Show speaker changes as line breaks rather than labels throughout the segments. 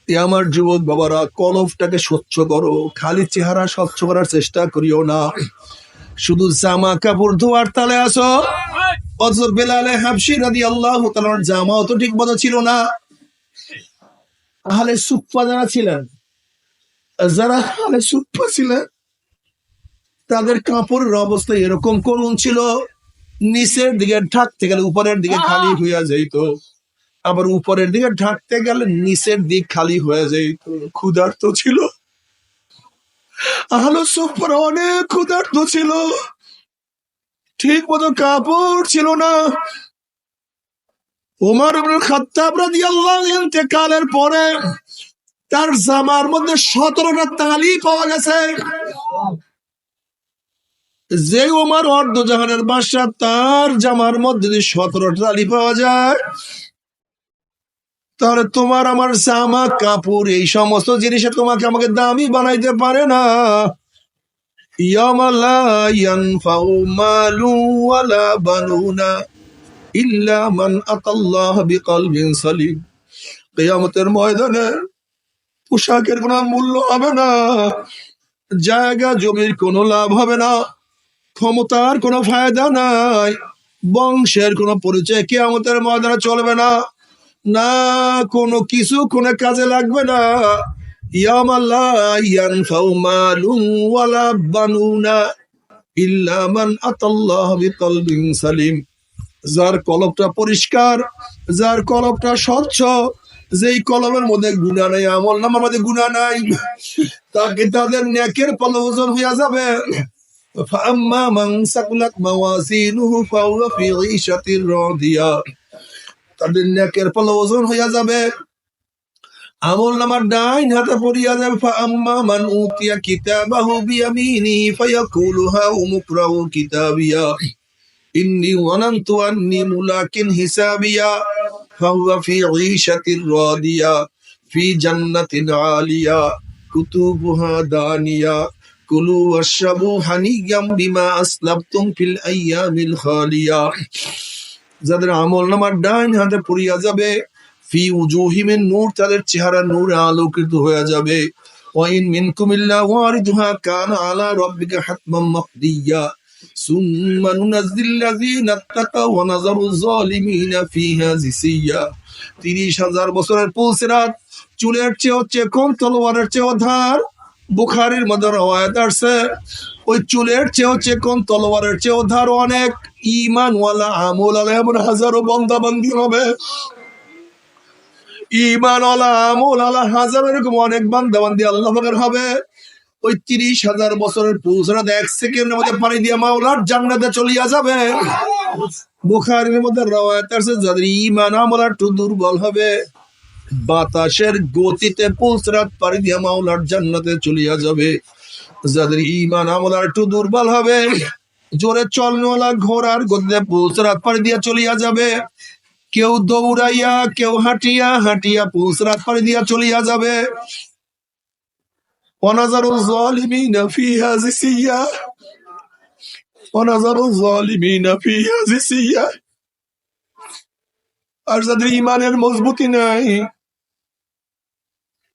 আমার যুবক বাবারা, কলবটাকে স্বচ্ছ করো, খালি চেহারা স্বচ্ছ করার চেষ্টা করিও না। শুধু জামা কাপড় ধোয়ার তালে আসো। অথচ বেলালে হাবশী রাদিয়াল্লাহু তাআলার জামাও তো ঠিক মতো ছিল না। আহলে সুফফা যারা ছিলেন, যারা আহলে সুফফা ছিলেন, তাদের কাপড়ের অবস্থা এরকম করুণ ছিল, নিচের দিকে ঢাকতে গেলে উপরের দিকে খালি হইয়া যাইত, আবার উপরের দিকে ঢাকতে গেলে নিচের দিক খালি হয়ে যাইত। ক্ষুধার্ত ছিল, আহলে সুফফারা অনেক ক্ষুধার্ত ছিল, ঠিক মতো কাপড় ছিল না। ওমর ইবনে খাত্তাব রাদিয়াল্লাহু ইন্তেকালের পরে তার জামার মধ্যে 17টা তালি পাওয়া গেছে। যে ওমর অর্ধজাহানের বাদশা, তার জামার মধ্যে যদি 17টা তালি পাওয়া যায়, তাহলে তোমার আমার জামা কাপড় এই সমস্ত জিনিসে তোমাকে আমাকে দামি বানাইতে পারে না। ইয়াওমা লা ইয়ানফাউ মালু ওয়ালা বানুনা ইল্লা মান আতাল্লাহ বিকলবিন সালিম। কিয়ামতের ময়দানে পোশাকের কোনো মূল্য হবে না, জায়গা জমির কোনো লাভ হবে না, ক্ষমতার কোনো ফায়দা নাই, বংশের কোনো পরিচয় কিয়ামতের ময়দানে চলবে না, না কোনো কিছু কোনো কাজে লাগবে না। ইয়াওমা লা ইয়ানফাউ মালুন ওয়ালা বানুনা ইল্লা মান আতাল্লাহ বিকলবিন সালিম। যার কলবটা পরিষ্কার, যার কলবটা স্বচ্ছ, যেই কলমের মধ্যে গুনাহ নাই, আমল নামার মধ্যে গুনাহ নাই, তাকে তাদের নেকের পাল্লা ওজন হইয়া যাবে। ফাআম্মা মান সাকুলাত মাওয়াজিনুহু ফাহুয়া ফি ঈশাতির রাদিয়া। তাদের নেকের পাল্লা ওজন হইয়া যাবে, আমল নামার ডাইন হাতে পড়িয়া যাবে। ফাআম্মা মান উতিয়া কিতাবাহু বিয়ামিনিহি ফায়াকুলু হা উমুকরাউ কিতাবিয়া ইন্নী ওয়ানানতু আন্নী মুলাকিন হিসাবিয়া ফাহুয়া ফি ঈশাতির রাদিয়া ফি জান্নাতিন আলিয়া কুতুবুহা দানিয়া কুলু ওয়াশরাবু হানিয়াম বিমা আসলাফতুম ফিল আইয়ামিল খালিয়া। যাদের আমল নামার ডাইন হাতে পড়িয়া যাবে, ফি উজুহিমিন নূর, তাদের চেহারা নূরে আলোকিত হয়ে যাবে। ওয়া ইন মিনকুম ইল্লা ওয়ারিদুহা কানা আলা রাব্বিকা হাতমান মাকদিয়া সুম্মা নুনাজ্জিল্লাযীনা তাকাউ ওয়া নাযারু যালিমিনা ফিহা জিসিয়া। 30,000 বছরের পুলসিরাত চুলের চেয়ে হচ্ছে কম, তলোয়ারের চেয়ে ধার। বুখারীর মধ্যে রওয়ায়াত আছে, ওই চুলের চেয়ে হচ্ছে কম, তলোয়ারের চেয়ে ধার অনেক। ঈমানওয়ালা আমলওয়ালা এমন হাজারো বান্দা বান্দি হবে, ঈমানওয়ালা আমলওয়ালা হাজারো এরকম অনেক বান্দা বান্দি আল্লাহ পাকের হবে। ওই 30,000 বছরের পুলসিরাত 1 সেকেন্ডের মধ্যে পানি দিয়ে মাওলার জান্নাতে চলিয়া যাবে। বুখারীর মধ্যে রওয়ায়াত আছে, যাদের ঈমান আমল একটু দুর্বল হবে, বাতাসের গতিতে পুলসিরাত পানি দিয়ে মাওলার জান্নাতে চলিয়া যাবে। যাদের ঈমান আমল একটু দুর্বল হবে, জোরে চলনওয়ালা ঘোড়ার গতিতে পুলসিরাত পানি দিয়ে চলিয়া যাবে। কেউ দৌড়াইয়া, কেউ হাঁটিয়া হাঁটিয়া পুলসিরাত পানি দিয়া চলিয়া যাবে। ওয়ানাজারু যালিমিনা ফিহা জিসিয়া, ওয়ানাজারু যালিমিনা ফিহা জিসিয়া। আর যাদের ঈমানের মজবুতি নাই,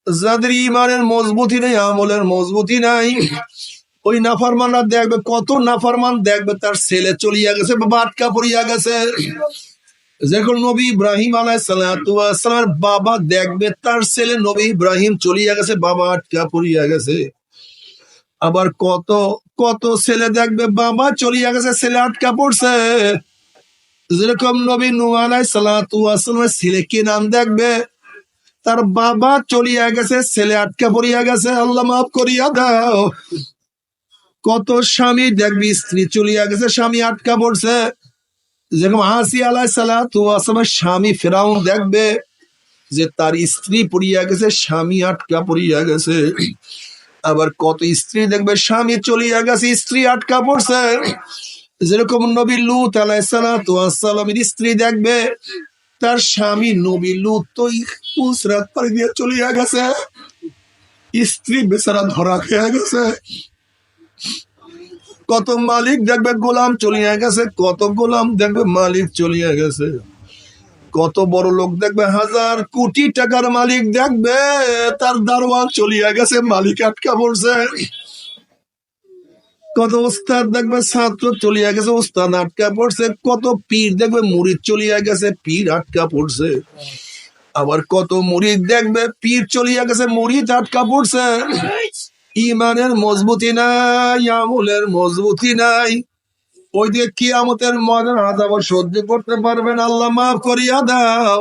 যাদের ঈমানের মজবুতি নেই, আমলের মজবুতি নাই, ওই নাফরমানরা দেখবে, কত নাফরমান দেখবে তার ছেলে চলিয়া গেছে, বাবা আটকা পড়িয়া গেছে। যখন নবী ইব্রাহিম আলাইহিস সালাতু ওয়াস সালামের বাবা দেখবে তার ছেলে নবী ইব্রাহিম চলিয়া গেছে, বাবা আটকা পড়িয়া গেছে। আবার কত কত ছেলে দেখবে বাবা চলিয়া গেছে, ছেলে আটকা পড়ছে। যেরকম নবী নূহ আলাইহিস সালাতু ওয়াস সালামের ছেলে কেনান দেখবে, তার বাবা চলিয়া গেছে, ছেলে আটকা পড়িয়া গেছে, আল্লাহ মাফ করিয়া দাও। কত স্বামী দেখবি স্ত্রী চলিয়া গেছে, স্বামী আটকা পড়ছে। যেরকম আসিয়া আলাইহিস সালাতু ওয়াস সালামের স্বামী ফিরাউন দেখবে যে তার স্ত্রী পড়িয়া গেছে, স্বামী আটকা পড়িয়া গেছে। আবার কত স্ত্রী দেখবে স্বামী চলিয়া গেছে, স্ত্রী আটকা পড়ছে। যেরকম নবী লূত আলাইহিস সালাতু ওয়াস সালামের স্ত্রী দেখবে তার স্বামী নবী লূত তো পুলসিরাত পাড়ি দিয়ে চলিয়া গেছে, স্ত্রী বেচারা ধরা খেয়ে গেছে। কত মালিক দেখবে গোলাম চলিয়া গেছে, কত গোলাম দেখবে মালিক চলিয়া গেছে। কত বড় লোক দেখবে, হাজার কোটি টাকার মালিক দেখবে, তার দারোয়ান চলিয়া গেছে, মালিক আটকা পড়ছে। কত ওস্তাদ দেখবে, ছাত্র চলিয়া গেছে, ওস্তাদ আটকা পড়ছে। কত পীর দেখবে, মুরিদ চলিয়া গেছে, পীর আটকা পড়ছে। আবার কত মুরিদ দেখবে, পীর চলিয়া গেছে, মুরিদ আটকা পড়ছে। ইমানের মজবুতি নাই, আমলের মজবুতি নাই। ওই যে কিয়ামতের ময়দানে আযাব সহ্য করতে পারবেন, আল্লাহ মাফ করিয়া দাও।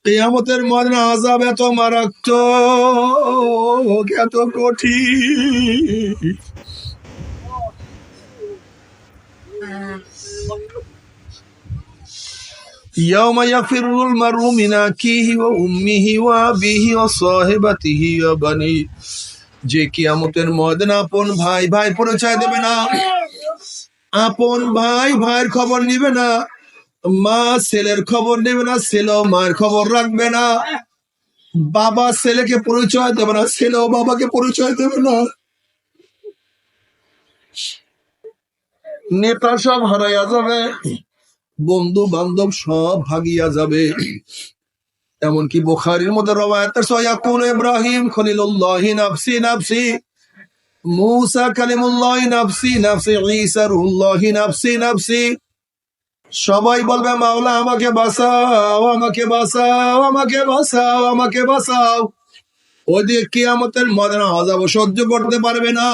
কিয়ামতের ময়দানে আযাব এত মারাত্মক, এত কঠিন। ইয়াউমা ইয়াফিরুল মারউ মিন আখিহি ওয়া উম্মিহি ওয়া আবিহি ওয়া সাহিবাতিহি ওয়া বানি। যে কিয়ামতের ময়দানে আপন ভাই ভাই পরিচয় দেবে না, আপন ভাই ভাইয়ের খবর নিবে না, মা ছেলের খবর নেবে না, ছেলে মায়ের খবর রাখবে না, বাবা ছেলেকে পরিচয় দেবে না, ছেলেও বাবাকে পরিচয় দেবে না। নেতা সব হারাইয়া যাবে, বন্ধু বান্ধব সব ভাগিয়া যাবে। এমনকি বুখারীর মধ্যে রওয়ায়াত আছে, ইয়াকুল ইব্রাহিম খলিলুল্লাহি নাফসি নাফসি, মুসা কালিমুল্লাহি নাফসি নাফসি, ঈসা রুহুল্লাহি নাফসি নাফসি। সবাই বলবে, মাওলা আমাকে বাঁচাও, আমাকে বাঁচাও, আমাকে বাঁচাও, আমাকে বাঁচাও। ওই দিকে কিয়ামতের ময়দানে আযাব সহ্য করতে পারবে না।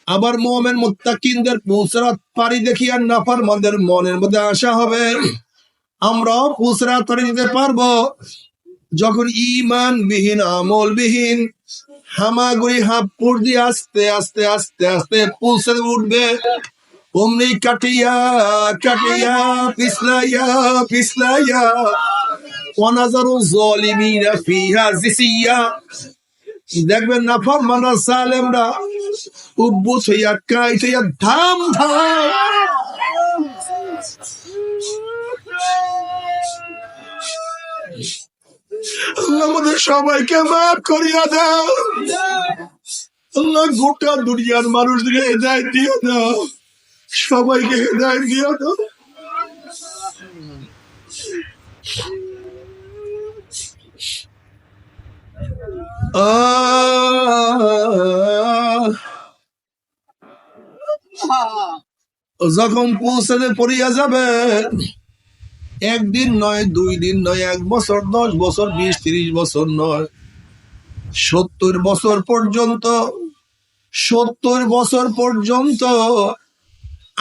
আবার মুমিন মুত্তাকিনদের পুসরাত পারি দেখিয়া নাফরমানদের মনের মধ্যে আশা হবে, আমরাও পুসরাত পারি দিতে পারবো। যখন ঈমান বিহীন, আমল বিহীন হামাগুড়ি হাঁপুর দিয়ে আস্তে আস্তে আস্তে আস্তে পুসরাত উঠবে, অমনি কাটিয়া কাটিয়া পিছলাইয়া পিছলাইয়া ওয়ানাজারু যালিমিনা ফিহা জিসিয়া। দেখবেন নাফরমানরা, জালেমরা উদ্ভূত হইয়া কাইট হইয়া ধাম ধাম। আল্লাহ আমাদের সবাইকে মাফ করিয়া দাও। আল্লাহ গোটা দুনিয়ার মানুষদের হেদায়েত দিয়ে দাও, সবাইকে হেদায়েত দিয়ে দাও। যখন পৌঁছাতে পড়িয়া যাবে, একদিন নয়, 2 দিন নয়, 1 বছর, 10 বছর, 20-30 বছর নয়, 70 বছর পর্যন্ত, 70 বছর পর্যন্ত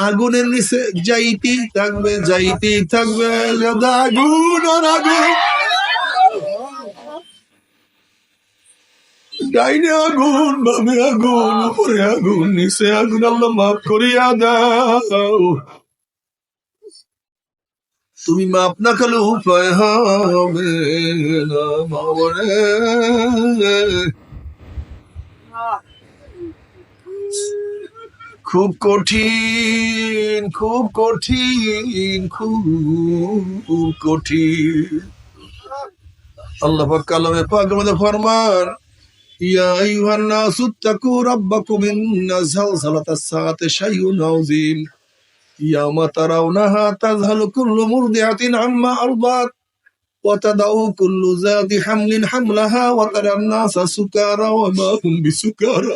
আগুনের নিচে যাইতেই থাকবে, যাইতেই থাকবে। আগুন আর আগুন, ডাইনে আগুন, বামে আগুন, উপরে আগুন, নিচে আগুন। আল্লাহ মাফ করিয়া দাও। তুমি মাপ না করলে উপায় হবে না বাবারে। খুব কঠিন, খুব কঠিন, খুব কঠিন। আল্লাহ পাক কালামে পাকের মধ্যে ফরমান, ইয়া আইয়ুহান নাসু তাকু রাব্বাকুম ইন্না যালজালাতাস সাআতি শাইউন আযীম ইয়াওমা তারাউনাহা তাযহালু কুল্লু মুরদিআতিন আম্মা আরদাত ওয়া তাদাউ কুল্লু যাতি হামলিন হামলাহা ওয়া তারান নাসা সুকারা ওয়া মা হুম বিসুকারা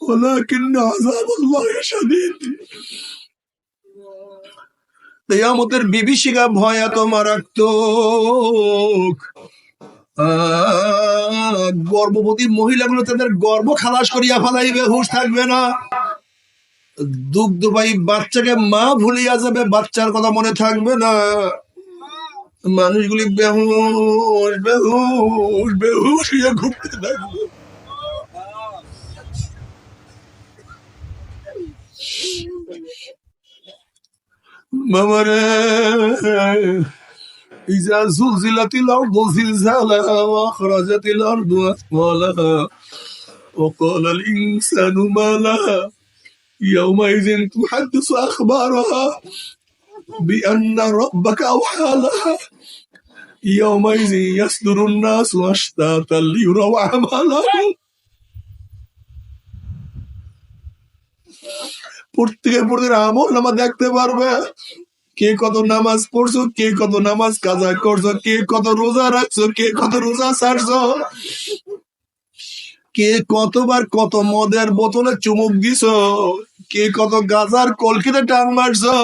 ওয়ালাকিন্না আযাবাল্লাহি শাদীদ। কিয়ামতের বিভীষিকা ভয় এত মারাত্মক, গর্ভবতী মহিলাগুলো তাদের গর্ভ খালাস করিয়া ফেলাইবে, হুঁশ থাকবে না। দুগ্ধবাহী বাচ্চাকে মা ভুলিয়া যাবে, বাচ্চার কথা মনে থাকবে না। মানুষগুলি বেহুশ বেহুশ বেহুশ হইয়া ঘুরতে থাকবে। বাবারে, ইজা জুলজিলাতিল আরদু জিলজালাহা ওয়া আখরাজাতিল আরদু আসফালাহা ওয়া ক্বালাল ইনসানু মা লাহা ইয়াওমাইযিন তুহাদ্দিসু আখবারাহা বিআন্না রাব্বাকা আওহা লাহা ইয়াওমাইযিন ইয়াসদুরুন নাসু আশতাতান লিয়ুরাউ আমালাহুম। প্রত্যেকের আমল নামা দেখতে পারবে, কে কত নামাজ পড়ছো, কে কত নামাজ কাজা করছো, কে কত রোজা রাখছো, কে কত রোজা ছাড়ছো, কে কতবার কত মদের বোতলে চুমুক দিছো, কে কত গাজার কলকিতে টান মারছো,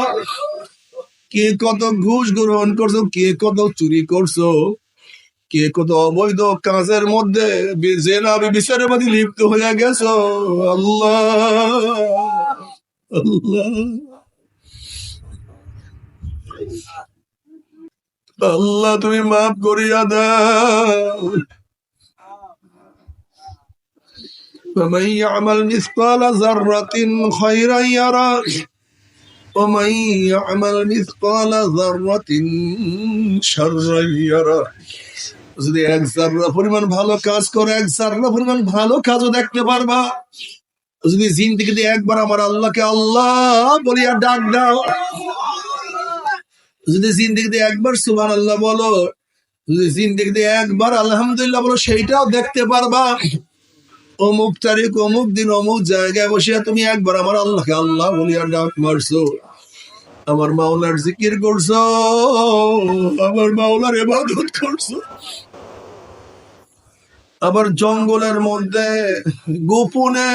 কে কত ঘুষ গ্রহণ করছো, কে কত চুরি করছো, কে কত অবৈধ কাজের মধ্যে জেনা বিচারের মধ্যে লিপ্ত হয়ে গেছো। আল্লাহ, আল্লাহ, আল্লাহ, তুমি মাফ করিয়া দাও। ومن يعمل مثقال ذرة خيرا يره ومن يعمل مثقال ذرة شرا يره। যদি এক জাররা পরিমাণ ভালো কাজ করে, এক জাররা পরিমাণ ভালো কাজও দেখতে পারবা। যদি জিন্দেগিতে একবার আমার আল্লাহকে আল্লাহ বলিয়া ডাক দাও, যদি জিন্দেগিতে একবার সুবহানাল্লাহ বলো, যদি জিন্দেগিতে একবার আলহামদুলিল্লাহ বলো, সেইটাও দেখতে পারবা। অমুক তারিখ, অমুক দিন, অমুক জায়গায় বসে তুমি একবার আমার আল্লাহকে আল্লাহ বলিয়া ডাক মারছো, আমার মাওলার জিকির করছো, আমার মাওলার ইবাদত করছো। আবার জঙ্গলের মধ্যে গোপনে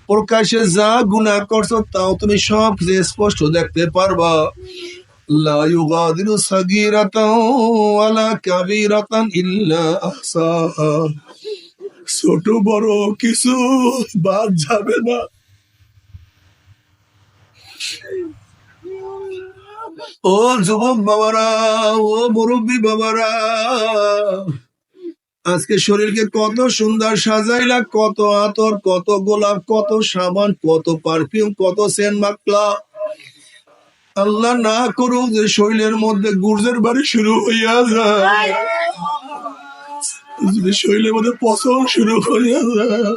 প্রকাশে যা গুনাহ করছো তাও তুমি সব স্পষ্ট দেখতে পারবা। লা ইউগাদিরু সাগীরাতাও ওয়ালা কাবীরাতান ইল্লা আহসাহা। ছোট বড় কিছু বাদ যাবে না। ও যুবক বাবারা, ও মুরব্বী বাবারা, আজকে শরীরকে কত সুন্দর সাজাইলা, কত আতর, কত গোলাপ, কত সাবান, কত পারফিউম, কত সেন্ট মাখলা। আল্লাহ না করুক যে শরীরের মধ্যে গুর্জের বাড়ি শুরু হইয়া যায়, যদি শরীরের মধ্যে পচন শুরু হইয়া যায়।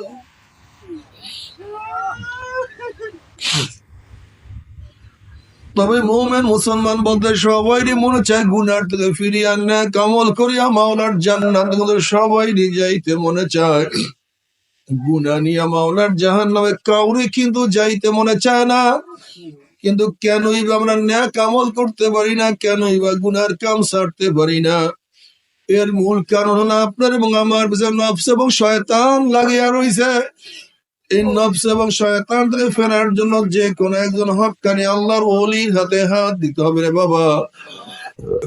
তবে মুমিন মুসলমান বলতে সবাইরই মনে চায় গুনার থেকে ফিরিয়ে আনে কামল করিয়া মাওলার জান্নাত, সবাইরই যাইতে মনে চায়। গুনা নিয়া মাওলার জাহান্নামে কাউরে কিন্তু যাইতে মনে চায় না। কিন্তু কেনই বা আমরা ন্যাক আমল করতে পারি না, কেনই বা গুনার কাম ছাড়তে পারি না? এর মূল কারণ হলো আপনার এবং আমার পিছনে নফস এবং শয়তান লাগিয়া রয়েছে। এই নফস এবং শয়তান থেকে ফেরার জন্য যে কোন একজন হক্কানি আল্লাহর ওলির হাতে হাত দিতে হবে রে বাবা।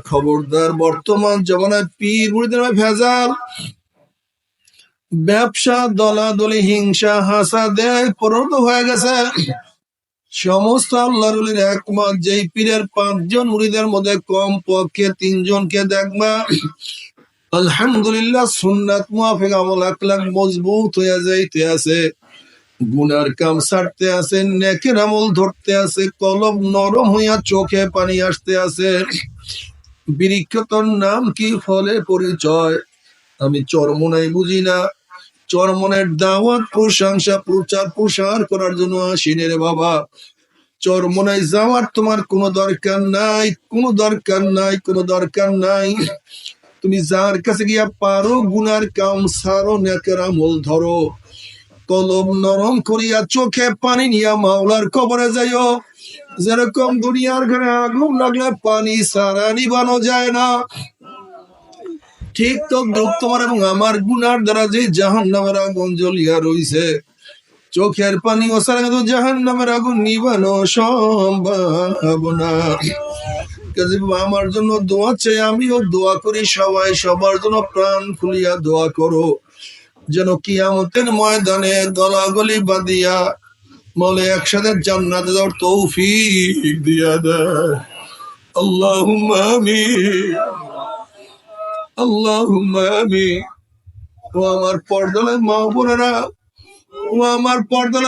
খবরদার, বর্তমান জমানায় পীর মুরিদের ভেজাল, ব্যবসা, দলাদলি, হিংসা, হাসাদে পরিণত হয়ে গেছে। সমস্ত আল্লাহর ওলির একমত, যেই পীরের 5 জন মুরিদের মধ্যে কম পক্ষে 3 জনকে দেখবা আলহামদুলিল্লাহ সুন্নাত মুআফিক আমল আকলাক মজবুত হইয়া যাইতে আছে, গুনার কাম ছাড়তে আছে, নেকের আমল ধরতে আছে, কলব নরম হইয়া চোখে পানি আসতে আছে। বৃক্ষতর নাম কি, ফলে পরিচয়। আমি চরমোনাই বুঝি না, চরমনের দাওয়াত, প্রশংসা, প্রচার প্রসার করার জন্য আসিনি রে বাবা। চরমোনাই যাওয়ার তোমার কোনো দরকার নাই, কোনো দরকার নাই, কোনো দরকার নাই। তুমি যার কাছে গিয়া পারো গুনার কাম সারো, নেকের আমল ধরো, কলব নরম করিয়া চোখে পানি নিয়া মাওলার কবরে যাইও। যেরকম দুনিয়ার ঘরে আগুন লাগলে পানি সারা নিবানো যায় না, ঠিক তো তোমার এবং আমার গুনার দ্বারা যে জাহান্নামের আগুন জ্বলিয়া রইছে, চোখের পানি ও সারা কিন্তু জাহান্নামের আগুন নিবানো সম্ভব না। আমার জন্য দোয়া চাই, আমিও দোয়া করি, সবাই সবার জন্য প্রাণ খুলিয়া দোয়া করো, যেন কিয়ামতের ময়দানে গলাগলি বাঁধিয়া মলে একসাথে জান্নাতে যাওয়ার তৌফিক দিয়া দেয়। আল্লাহুম্মা আমিন, আল্লাহুম্মা আমিন। ও আমার পর্দার মা বোনেরা, ও আমার পর্দার